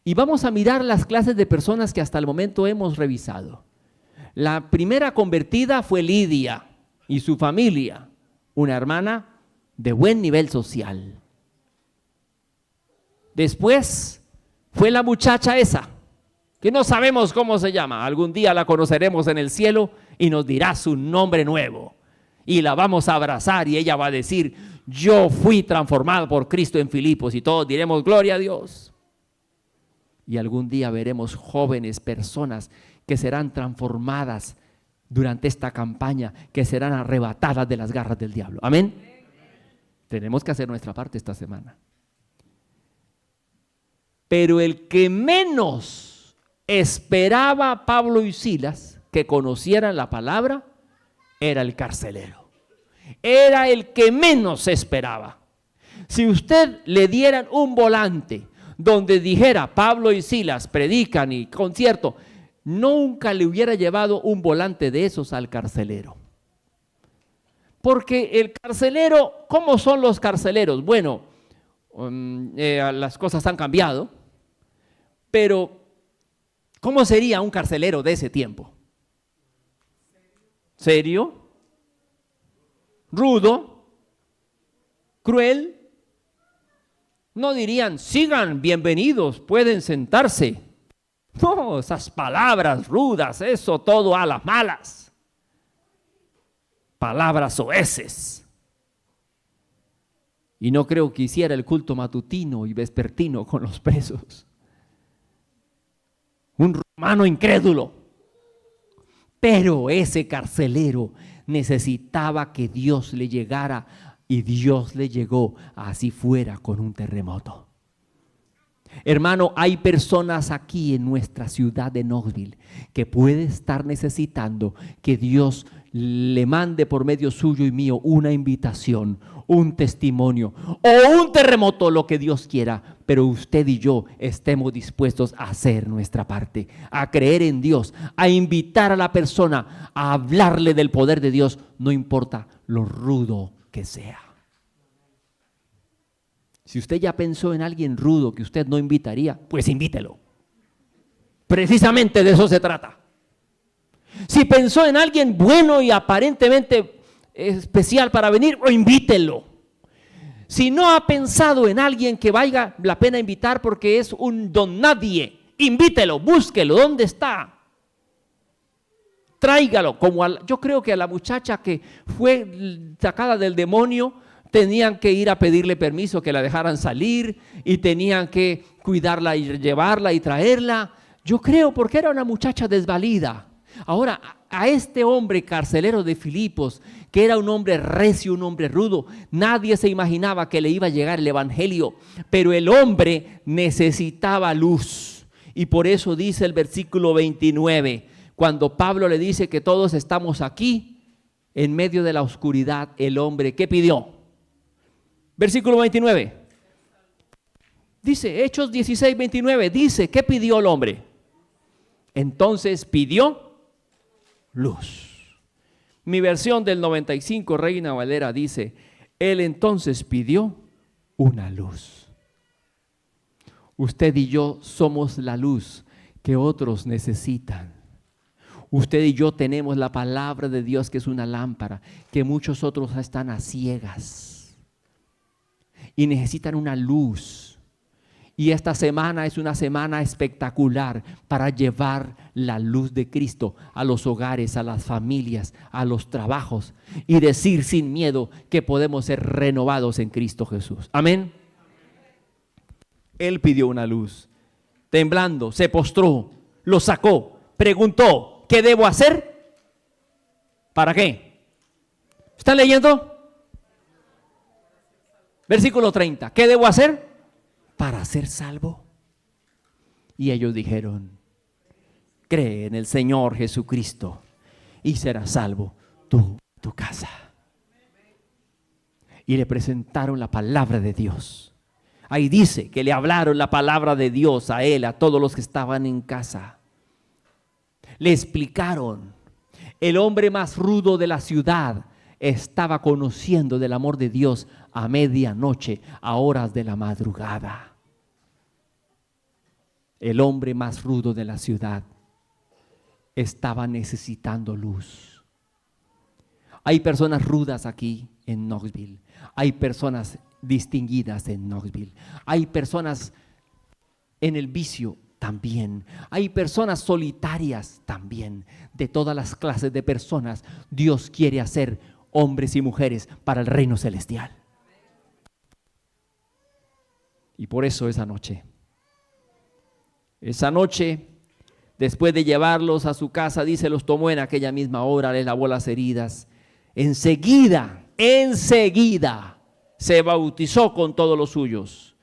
Speaker 1: Y vamos a mirar las clases de personas que hasta el momento hemos revisado. La primera convertida fue Lidia y su familia, una hermana de buen nivel social. Después fue la muchacha esa, que no sabemos cómo se llama. Algún día la conoceremos en el cielo y nos dirá su nombre nuevo. Y la vamos a abrazar y ella va a decir: yo fui transformado por Cristo en Filipos, y todos diremos gloria a Dios. Y algún día veremos jóvenes personas que serán transformadas durante esta campaña, que serán arrebatadas de las garras del diablo. Amén. Tenemos que hacer nuestra parte esta semana. Pero el que menos esperaba a Pablo y Silas que conocieran la palabra era el carcelero. Era el que menos esperaba. Si usted le dieran un volante donde dijera Pablo y Silas predican y concierto, nunca le hubiera llevado un volante de esos al carcelero. Porque el carcelero, ¿cómo son los carceleros? Bueno, las cosas han cambiado, pero ¿cómo sería un carcelero de ese tiempo? ¿Serio? ¿Rudo? ¿Cruel? No dirían, sigan, bienvenidos, pueden sentarse. No, esas palabras rudas, eso todo a las malas. Palabras soeces. Y no creo que hiciera el culto matutino y vespertino con los presos. Un romano incrédulo. Pero ese carcelero necesitaba que Dios le llegara y Dios le llegó, así fuera con un terremoto. Hermano, hay personas aquí en nuestra ciudad de Knoxville que puede estar necesitando que Dios le mande por medio suyo y mío una invitación, un testimonio o un terremoto, lo que Dios quiera, pero usted y yo estemos dispuestos a hacer nuestra parte, a creer en Dios, a invitar a la persona, a hablarle del poder de Dios, no importa lo rudo que sea. Si usted ya pensó en alguien rudo que usted no invitaría, pues invítelo. Precisamente de eso se trata. Si pensó en alguien bueno y aparentemente especial para venir, invítelo. Si no ha pensado en alguien que valga la pena invitar porque es un don nadie, invítelo, búsquelo, ¿dónde está? Tráigalo. Yo creo que a la muchacha que fue sacada del demonio, tenían que ir a pedirle permiso que la dejaran salir y tenían que cuidarla y llevarla y traerla. Yo creo porque era una muchacha desvalida. Ahora, a este hombre carcelero de Filipos, que era un hombre recio, un hombre rudo, nadie se imaginaba que le iba a llegar el evangelio, pero el hombre necesitaba luz. Y por eso dice el versículo 29, cuando Pablo le dice que todos estamos aquí, en medio de la oscuridad, el hombre, ¿qué pidió? Versículo 29. Dice, Hechos 16, 29, dice, ¿qué pidió el hombre? Entonces pidió luz. Mi versión del 95, Reina Valera, dice, él entonces pidió una luz. Usted y yo somos la luz que otros necesitan. Usted y yo tenemos la palabra de Dios, que es una lámpara, que muchos otros están a ciegas y necesitan una luz. Y esta semana es una semana espectacular para llevar la luz de Cristo a los hogares, a las familias, a los trabajos y decir sin miedo que podemos ser renovados en Cristo Jesús. Amén. Él pidió una luz. Temblando, se postró, lo sacó, preguntó, ¿qué debo hacer? ¿Para qué? ¿Están leyendo? Versículo 30. ¿Qué debo hacer para ser salvo? Y ellos dijeron, cree en el Señor Jesucristo y serás salvo tú y tu casa. Y le presentaron la palabra de Dios. Ahí dice que le hablaron la palabra de Dios a él, a todos los que estaban en casa. Le explicaron. El hombre más rudo de la ciudad estaba conociendo del amor de Dios a medianoche, a horas de la madrugada. El hombre más rudo de la ciudad estaba necesitando luz. Hay personas rudas aquí en Knoxville. Hay personas distinguidas en Knoxville. Hay personas en el vicio también. Hay personas solitarias también. De todas las clases de personas, Dios quiere hacer hombres y mujeres para el reino celestial. Y por eso esa noche Esa noche, después de llevarlos a su casa, dice, los tomó en aquella misma hora, les lavó las heridas. Enseguida se bautizó con todos los suyos.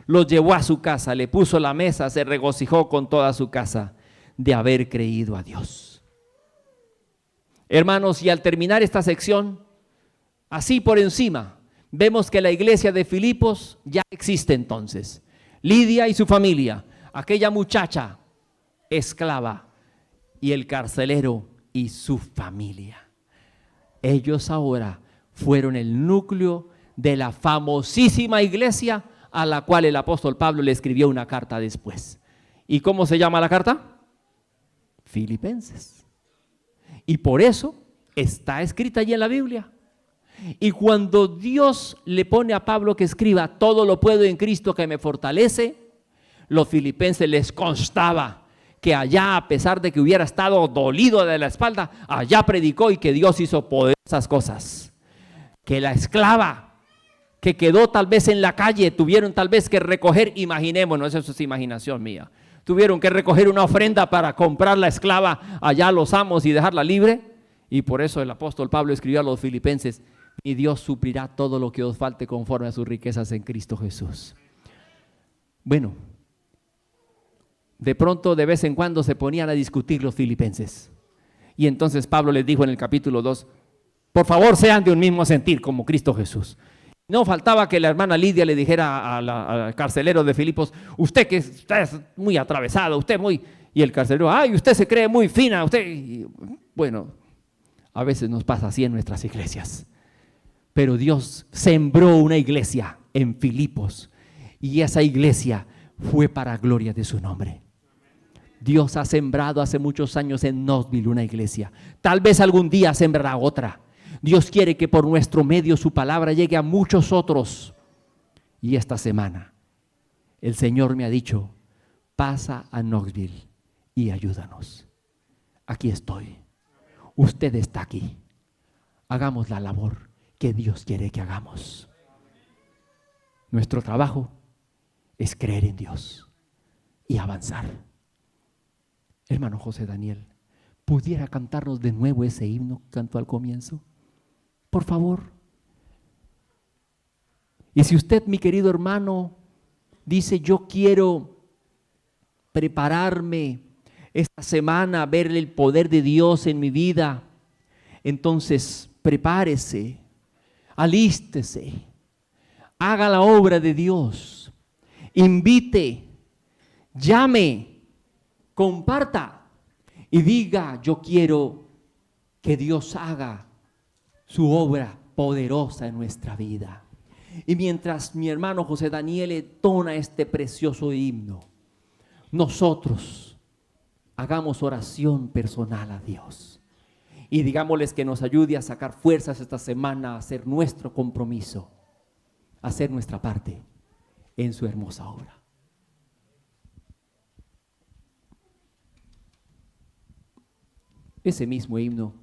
Speaker 1: Los llevó a su casa, le puso la mesa, se regocijó con toda su casa de haber creído a Dios. Hermanos, y al terminar esta sección, así por encima, vemos que la iglesia de Filipos ya existe entonces. Lidia y su familia, aquella muchacha esclava y el carcelero y su familia. Ellos ahora fueron el núcleo de la famosísima iglesia a la cual el apóstol Pablo le escribió una carta después. ¿Y cómo se llama la carta? Filipenses. Y por eso está escrita allí en la Biblia. Y cuando Dios le pone a Pablo que escriba, todo lo puedo en Cristo que me fortalece, los filipenses les constaba que allá, a pesar de que hubiera estado dolido de la espalda, allá predicó y que Dios hizo poderosas cosas. Que la esclava que quedó tal vez en la calle, tuvieron tal vez que recoger, imaginémonos, eso es imaginación mía, tuvieron que recoger una ofrenda para comprar la esclava allá a los amos y dejarla libre. Y por eso el apóstol Pablo escribió a los filipenses: y Dios suplirá todo lo que os falte conforme a sus riquezas en Cristo Jesús. Bueno, de pronto de vez en cuando se ponían a discutir los filipenses. Y entonces Pablo les dijo en el capítulo 2, por favor sean de un mismo sentir como Cristo Jesús. No faltaba que la hermana Lidia le dijera al carcelero de Filipos, usted que está muy atravesado, usted muy... Y el carcelero, ay, usted se cree muy fina, usted... Y bueno, a veces nos pasa así en nuestras iglesias. Pero Dios sembró una iglesia en Filipos y esa iglesia fue para gloria de su nombre. Dios ha sembrado hace muchos años en Knoxville una iglesia. Tal vez algún día sembrará otra. Dios quiere que por nuestro medio su palabra llegue a muchos otros. Y esta semana el Señor me ha dicho, pasa a Knoxville y ayúdanos. Aquí estoy. Usted está aquí. Hagamos la labor que Dios quiere que hagamos. Nuestro trabajo es creer en Dios y avanzar. Hermano José Daniel, ¿pudiera cantarnos de nuevo ese himno que cantó al comienzo? Por favor. Y si usted, mi querido hermano, dice, yo quiero prepararme esta semana a ver el poder de Dios en mi vida, entonces prepárese, alístese, haga la obra de Dios, invite, llame, comparta y diga, yo quiero que Dios haga su obra poderosa en nuestra vida. Y mientras mi hermano José Daniel entona este precioso himno, nosotros hagamos oración personal a Dios y digámosles que nos ayude a sacar fuerzas esta semana, a hacer nuestro compromiso, a hacer nuestra parte en su hermosa obra. Ese mismo himno,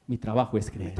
Speaker 1: mi trabajo es creer.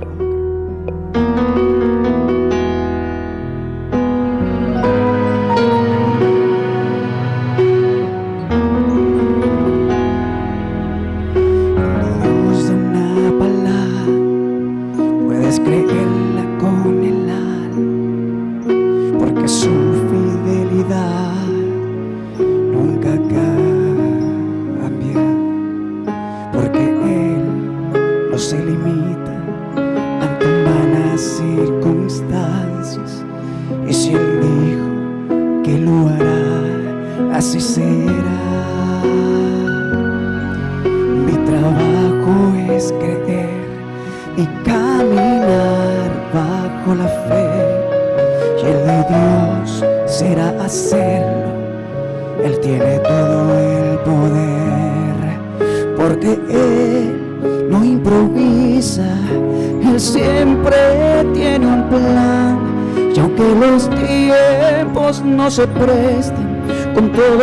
Speaker 2: No se presten, con todo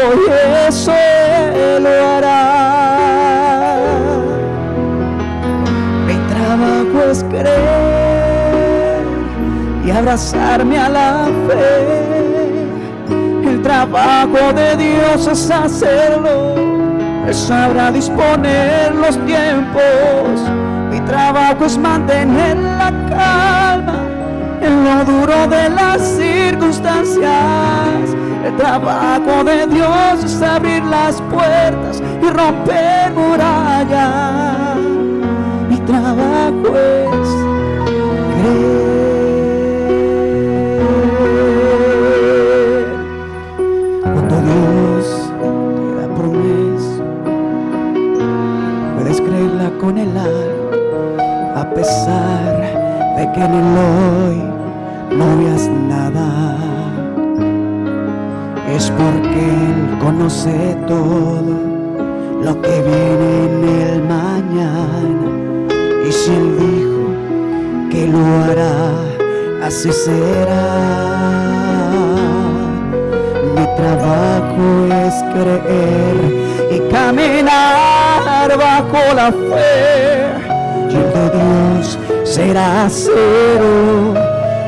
Speaker 2: eso Él lo hará. Mi trabajo es creer y abrazarme a la fe. Él El trabajo de Dios es hacerlo. Él sabrá disponer los tiempos. Mi trabajo es mantener la calma en lo duro de las circunstancias. El trabajo de Dios es abrir las puertas y romper murallas. Mi trabajo es creer. Cuando Dios te da promesa, puedes creerla con el alma, a pesar de que en el hoy no veas nada. Es porque Él conoce todo lo que viene en el mañana. Y si Él dijo que lo hará, así será. Mi trabajo es creer y caminar bajo la fe. Y el de Dios será cero.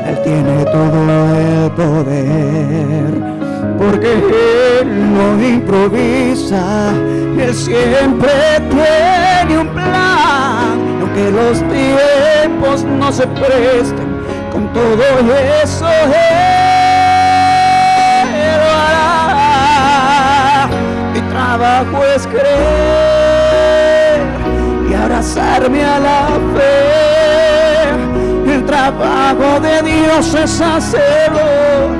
Speaker 2: Él tiene todo el poder. Porque Él no improvisa, Él siempre tiene un plan. Aunque los tiempos no se presten, con todo eso Él lo hará. Mi trabajo es creer y abrazarme a la fe. El trabajo de Dios es hacerlo.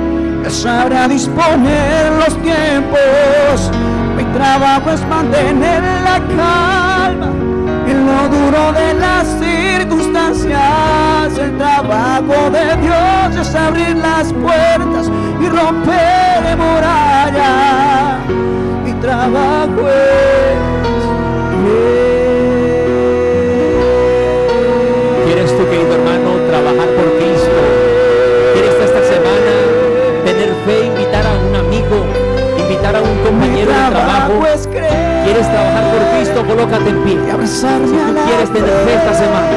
Speaker 2: Él sabrá disponer los tiempos. Mi trabajo es mantener la calma en lo duro de las circunstancias. El trabajo de Dios es abrir las puertas y romper murallas. Mi trabajo es
Speaker 1: ¿Quieres tú, querido hermano, trabajar por Cristo? ¿Quieres esta semana tener fe, invitar a un amigo, invitar a un compañero de trabajo? ¿Quieres trabajar por Cristo? Colócate en pie. Si tú quieres tener fe esta semana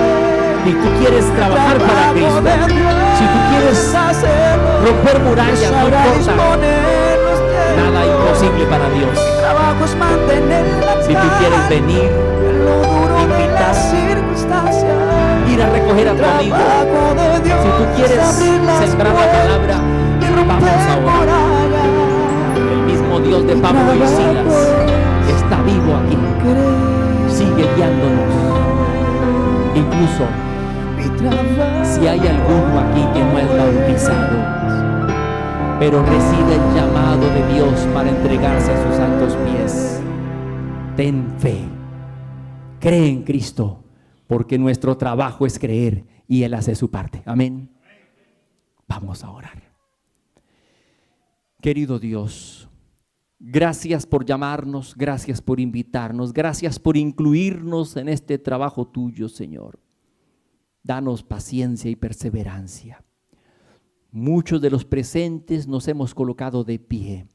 Speaker 1: y tú quieres trabajar para Cristo, si tú quieres romper murallas, no importa, nada imposible para Dios. Si tú quieres venir, invitar, ir a recoger a tu amigo, si tú quieres sembrar la palabra, vamos ahora. El mismo Dios de Pablo y Silas está vivo aquí, sigue guiándonos. Incluso si hay alguno aquí que no es bautizado, pero recibe el llamado de Dios para entregarse a sus santos pies, ten fe, cree en Cristo, porque nuestro trabajo es creer y Él hace su parte. Amén. Vamos a orar. Querido Dios, gracias por llamarnos, gracias por invitarnos, gracias por incluirnos en este trabajo tuyo, Señor. Danos paciencia y perseverancia. Muchos de los presentes nos hemos colocado de pie.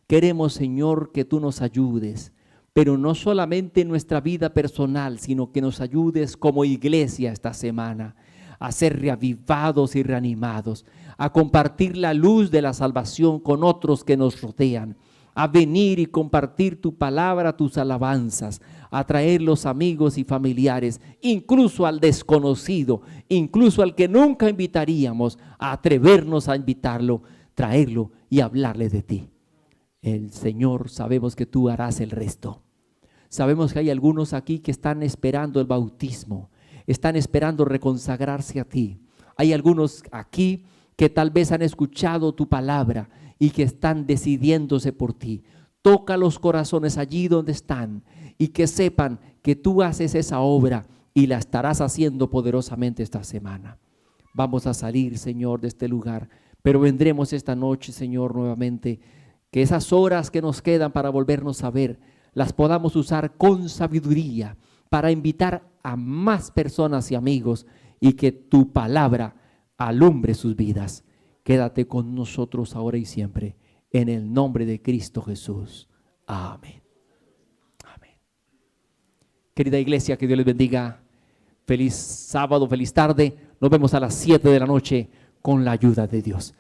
Speaker 1: Queremos, Señor, que tú nos ayudes, pero no solamente en nuestra vida personal, sino que nos ayudes como iglesia esta semana a ser reavivados y reanimados, a compartir la luz de la salvación con otros que nos rodean, a venir y compartir tu palabra, tus alabanzas, a traer los amigos y familiares, incluso al desconocido, incluso al que nunca invitaríamos, a atrevernos a invitarlo, traerlo y hablarle de ti. El Señor, sabemos que tú harás el resto. Sabemos que hay algunos aquí que están esperando el bautismo, están esperando reconsagrarse a ti. Hay algunos aquí que tal vez han escuchado tu palabra y que están decidiéndose por ti. Toca los corazones allí donde están y que sepan que tú haces esa obra y la estarás haciendo poderosamente esta semana. Vamos a salir, Señor, de este lugar, pero vendremos esta noche, Señor, nuevamente. Que esas horas que nos quedan para volvernos a ver, las podamos usar con sabiduría para invitar a más personas y amigos y que tu palabra alumbre sus vidas. Quédate con nosotros ahora y siempre, en el nombre de Cristo Jesús. Amén. Amén. Querida iglesia, que Dios les bendiga. Feliz sábado, feliz tarde. Nos vemos a las 7 de la noche con la ayuda de Dios.